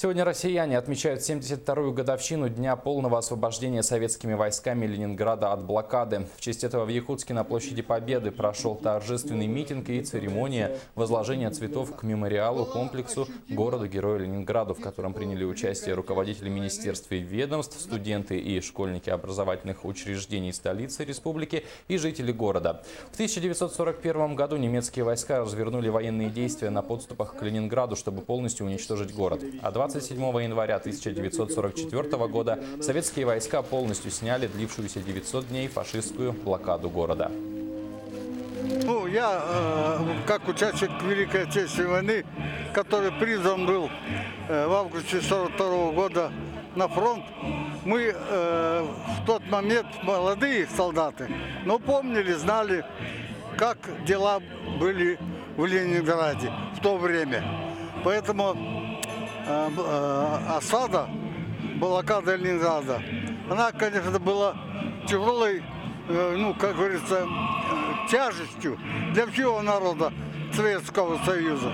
Сегодня россияне отмечают 72-ю годовщину Дня полного освобождения советскими войсками Ленинграда от блокады. В честь этого в Якутске на площади Победы прошел торжественный митинг и церемония возложения цветов к мемориалу комплексу города-героя Ленинграду, в котором приняли участие руководители министерств и ведомств, студенты и школьники образовательных учреждений столицы республики и жители города. В 1941 году немецкие войска развернули военные действия на подступах к Ленинграду, чтобы полностью уничтожить город. А 27 января 1944 года советские войска полностью сняли длившуюся 900 дней фашистскую блокаду города. Я, как участник Великой Отечественной войны, который призван был в августе 1942 года на фронт, мы в тот момент, молодые солдаты, но помнили, знали, как дела были в Ленинграде в то время. Поэтому осада, блокада Ленинграда, она, конечно, была тяжелой, как говорится, тяжестью для всего народа Советского Союза.